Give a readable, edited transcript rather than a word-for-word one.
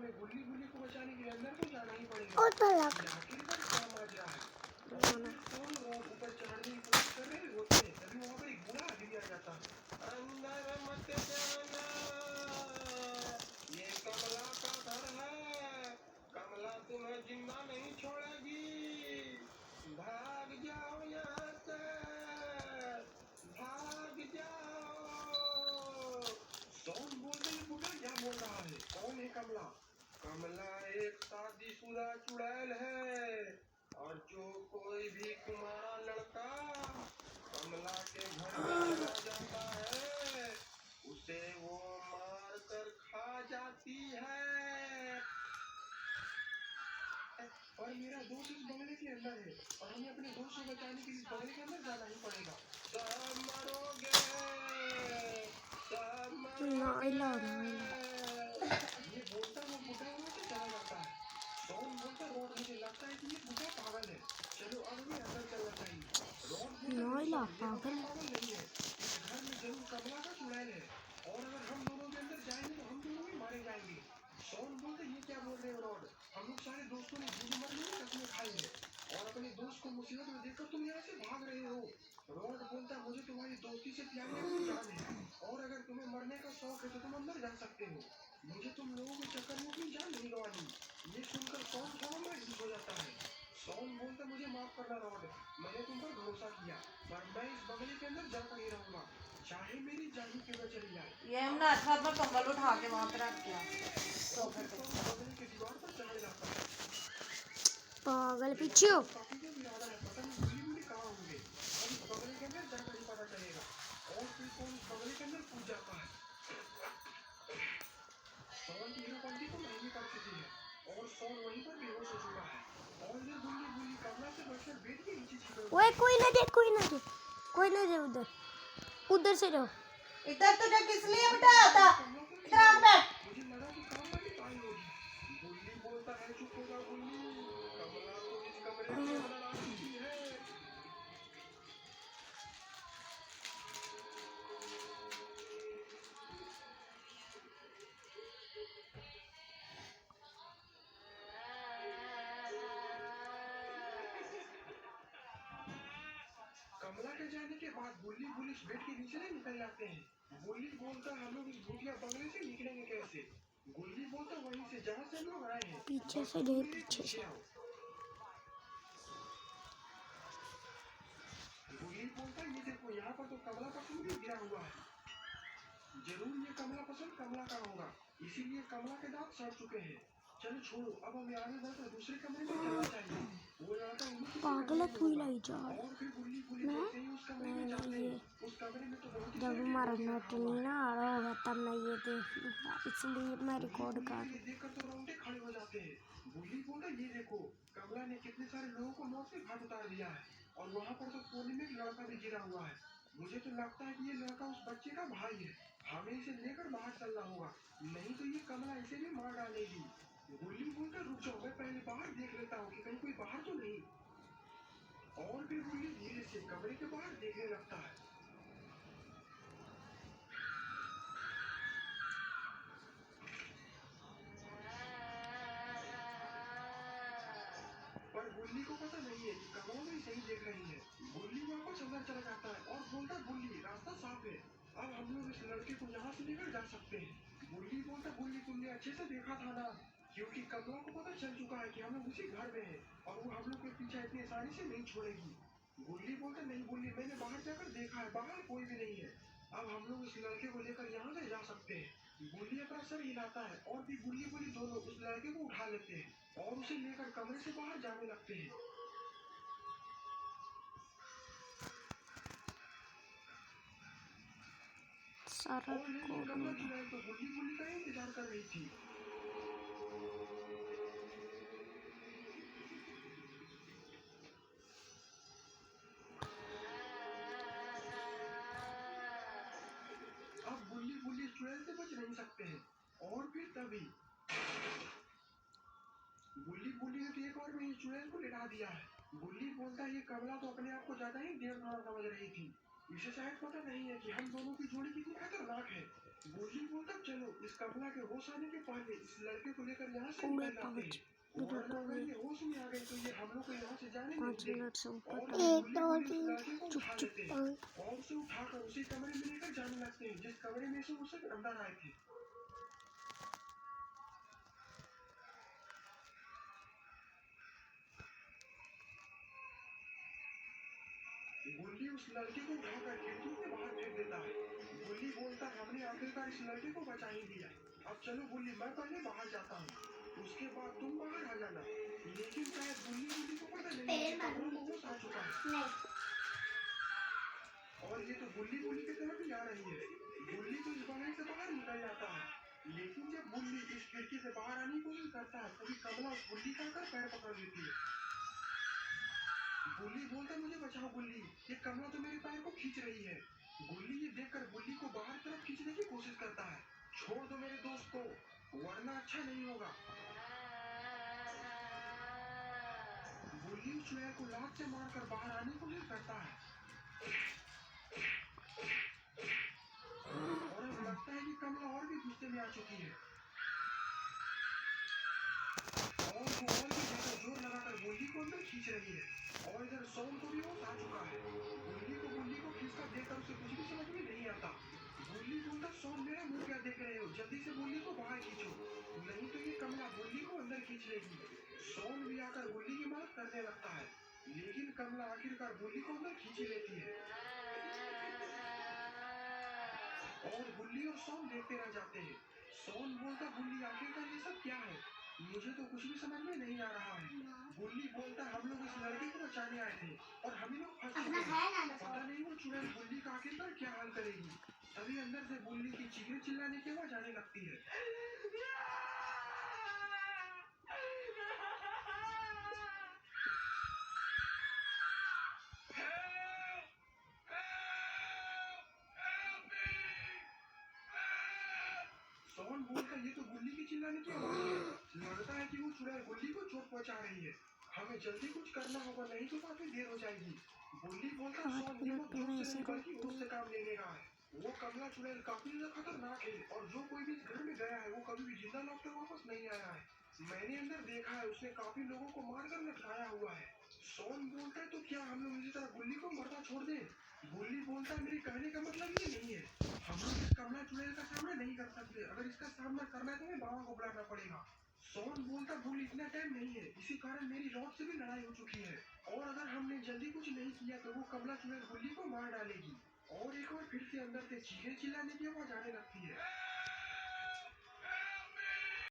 हमें गुल्ली गुल्ली को बचाने के लिए अंदर तो जाना ही पड़ेगा। आखिरकार क्या माजरा है? ऊपर चढ़ने की कोशिश कर रहे होते हैं, तभी वहाँ पर एक बूढ़ा आदमी आ जाता है। अंदर मत जाना, ये कमला का घर है, कमला तुम्हें जिंदा नहीं छोड़ेगी, भाग जाओ यहाँ से, भाग जाओ। सोन बोलते ही बूढ़ा क्या बोल रहा है? कौन है कमला? कमला एक शादीशुदा चुड़ैल है, और जो कोई भी कुमारा लड़का कमला के घर में चला जाता है, उसे वो मार कर खा जाती है। और मेरा दोस्त इस बंगले के अंदर है, और हमें अपने दोस्त को बचाने के लिए इस बंगले के अंदर जाना ही पड़ेगा। सब मरोगे, सब मरोगे। ये बोलता वो बूढ़ा वहाँ से चला जाता है। रॉन बोलता रॉड मुझे लगता है कि ये बूढ़ा पागल है, चलो अब हमें अंदर चलना चाहिए। रॉड बोलता पागल नहीं है, इस घर में जरूर कमला का चुड़ैल है, और अगर हम दोनों के अंदर जाएंगे तो हम दोनों ही मारे जाएंगे। शॉन बोलते ये क्या बोल रहे हो रॉड? हम लोग सारे दोस्तों ने झूठ मरने की कसमें खाई है, और अपने दोस्त को मुसीबत में देखकर तुम यहाँ से भाग रहे हो। रॉड बोलता मुझे तुम्हारी दोस्ती से प्यारी अपनी जान है, और अगर तुम्हें मरने का शौक है तो तुम अंदर जा सकते हो, मुझे तुम लोगों के चक्कर में अपनी जान नहीं गंवानी। ये सुनकर शॉन थोड़ा मायूस हो जाता है। शॉन बोलता मुझे माफ करना रॉड, मैंने तुम पर भरोसा किया, पर मैं इस बंगले के अंदर जाकर ही रहूंगा, चाहे मेरी जान ही क्यों न चली जाए। ये हमने हाथ में कंबल उठा के वहां पे रख दिया, बंगले की दीवार पर चढ़ जाता है। पागल पीछे हो। काफी जो इरादा है, पता नहीं गुल्ली गुल्ली कहाँ होंगे, अब इस बंगले के अंदर जाकर ही पता चलेगा। और फिर कौन इस बंगले के अंदर कूद जाता है। शॉन की हीरोपंती तो महंगी पड़ चुकी है, और शॉन वहीं पर बेहोश हो चुका है, और ये गुल्ली गुल्ली कमला से बचकर बेड के नीचे छिपे हुए। ओए कोई ना दे उधर, उधर से रहो। इधर तुझे किस लिए बिठाया था? इधर आ बैठ। मुझे लगा कि काम वाली पाई होगी। गुल्ली बोलता है चुप हो जा गुल्ली, कमला तो इस कमरे के अंदर आ चुकी है। कमला के जाने के बाद गुल्ली पुलिस बेड के नीचे से निकल जाते हैं। गुल्ली बोलता हम लोग इस भूतिया बंगले से निकलेंगे कैसे? गुल्ली बोलता वहीं से जहाँ से हम लोग आए हैं, पीछे से दे, पीछे से। आओ। गुल्ली बोलता ये देखो यहाँ पर तो कमला पसंद भी गिरा हुआ है, जरूर ये कमला पसंद कमला का होगा, इसीलिए कमला के दांत सड़ चुके हैं। चलो छोड़ो, अब हमें आगे बढ़कर दूसरे कमरे में जाना चाहिए। वो लड़का पागल है तू लाई जा। और फिर गुल्ली पुलिस जैसे ही उस कमरे में जाते हैं, उस कमरे में तो बहुत ही जब हमारा नेट नहीं ना आ रहा होगा तब मैं ये देख लूँगा, इसलिए मैं रिकॉर्ड कर। ये देखकर तो रोंगटे खड़े हो जाते हैं। गुल्ली बोलता ये देखो कमला ने कितने सारे लोगों को मौत से घाट उतार दिया है, और वहाँ पर तो कोने में एक लड़का भी गिरा हुआ है। मुझे तो लगता है कि ये लड़का उस बच्चे का भाई है, हमें इसे लेकर बाहर चलना होगा, नहीं तो ये कमला इसे भी मार डालेगी। गुल्ली बोलकर रुक जाओ, मैं पहले बाहर देख लेता हूँ कि कहीं कोई बाहर तो नहीं। और फिर गुल्ली धीरे से कमरे के बाहर देखने लगता है। पर गुल्ली को पता नहीं है कि कमला भी सही देख रही है। गुल्ली वापस अंदर चला जाता है और बोलता गुल्ली रास्ता साफ है, अब हम लोग इस लड़के को यहाँ से लेकर जा सकते हैं। गुल्ली बोलता गुल्ली तुमने अच्छे से देखा था ना, क्योंकि कमला को पता चल चुका है कि हम लोग उसी घर में हैं, और वो हम लोग के पीछे इतनी आसानी से नहीं छोड़ेगी। गुल्ली बोलता नहीं गुल्ली, मैंने बाहर जाकर देखा है, बाहर कोई भी नहीं है, अब हम लोग इस लड़के को लेकर यहाँ से जा सकते हैं। गुल्ली अपना सर हिलाता है, और भी गुल्ली गुल्ली दोनों उस लड़के को उठा लेते हैं और उसे लेकर कमरे से बाहर जाने लगते हैं। सारा कमला चुड़ैल तो गुल्ली गुल्ली का इंतजार कर रही थी। अब गुल्ली गुल्ली चुड़ैल से बच नहीं सकते हैं, और फिर तभी गुल्ली गुल्ली ने तो एक बार में ही चुड़ैल को लिटा दिया है। गुल्ली बोलता है ये कमला तो अपने आप को ज्यादा ही देवदार समझ रही थी, इसे शायद पता नहीं है कि हम दोनों की जोड़ी कितनी खतरनाक है। गुल्ली बोलता चलो इस कमला के होश आने के पहले इस लड़के को लेकर यहाँ से पूरे निकल जाते 5 हैं। मिनट वरना हो अगर गए। ये होश में आ गए तो ये हम लोग को यहाँ से जाने 5 नहीं देंगे। मिनट से ऊपर और टाइम। गुल्ली उस लड़के को उठा लेते हैं और उसे उठाकर उसी कमरे में लेकर जाने लगते हैं जिस कमरे में से उसे अंदर आए थे। गुल्ली उस लड़के को उठाकर खिड़की से बाहर फेंक देता है। गुल्ली बोलता है हमने आखिरकार इस लड़के को बचा ही दिया। अब चलो गुल्ली मैं पहले बाहर जाता हूँ, उसके बाद तुम बाहर आ जाना। लेकिन शायद गुल्ली को पता नहीं कि कमरों में होश आ चुका है और ये तो गुल्ली की तरफ ही आ रही है। गुल्ली तो इस बगल से बाहर निकल जाता है, लेकिन जब गुल्ली इस खिड़की से बाहर आने की कोशिश करता है तभी कमला उस गुल्ली का आकर पैर पकड़ लेती है। गुल्ली बोलता मुझे बचाओ गुल्ली, ये कमला तो मेरे पैर को खींच रही है। गुल्ली ये देखकर गुल्ली को बाहर तरफ खींचने की कोशिश करता है। छोड़ दो मेरे दोस्त को, वरना अच्छा नहीं होगा। गुल्ली उस चुड़ैल को लात से मारकर बाहर आने की कोशिश करता है और अब लगता है कि कमला और भी गुस्से में आ चुकी है और वो और भी ज्यादा जोर लगाकर गुल्ली को अंदर खींच रही है। और इधर सोम को भी होश आ चुका है। गुल्ली को खींचकर देखकर उसे कुछ भी समझ में नहीं आता। गुल्ली बोलता सोम मेरा मुंह क्या देख रहे हो, जल्दी से गुल्ली को बाहर खींचो, नहीं तो ये कमला गुल्ली को अंदर खींच लेगी। सोम भी आकर गुल्ली की मदद करने लगता है, लेकिन कमला आखिरकार गुल्ली को अंदर खींच लेती है और गुल्ली और सोम देखते रह जाते हैं। सोम बोलता गुल्ली आखिरकार ये सब क्या है, मुझे तो कुछ भी समझ में नहीं आ रहा है। गुल्ली बोलता हम लोग इस लड़के को बचाने आए थे और हम ही लोग फंस चुके हैं। पता नहीं वो चुड़ैल गुल्ली का आखिरकार क्या हाल करेगी। तभी अंदर से गुल्ली की चीखने चिल्लाने की आवाज आने लगती है। सोहन बोलता ये तो गुल्ली की चिल्लाने की आवाज है। लगता है कि वो चुड़ैल गुल्ली को चोट पहुंचा रही है। हमें जल्दी कुछ करना होगा, नहीं तो काफी देर हो जाएगी। गुल्ली बोलता सोहन दिमाग जोर से नहीं बल्कि होश से काम लेने का है। वो कमला चुड़ैल काफी ज्यादा खतरनाक है और जो कोई भी इस घर में गया है वो कभी भी जिंदा लौटकर वापस नहीं आया है। मैंने अंदर देखा है उसने काफी लोगों को मारकर लटकाया हुआ है। सोहन बोलता है तो क्या हम लोग इसी तरह गुल्ली को मरना छोड़ दें? गुल्ली बोलता है मेरे कहने का मतलब ये नहीं है, हम लोग इस कमला चुड़ैल का सामना नहीं कर सकते। अगर इसका सामना करना है तो हमें बाबा को बुलाना पड़ेगा। सोहन बोलता भूल इतना टाइम नहीं है, इसी कारण मेरी रॉड से भी लड़ाई हो चुकी है और अगर हमने जल्दी कुछ नहीं किया तो वो कमला चुड़ैल गुल्ली को मार डालेगी। और एक बार फिर से अंदर से चीखे चिल्लाने की आवाज आने लगती है।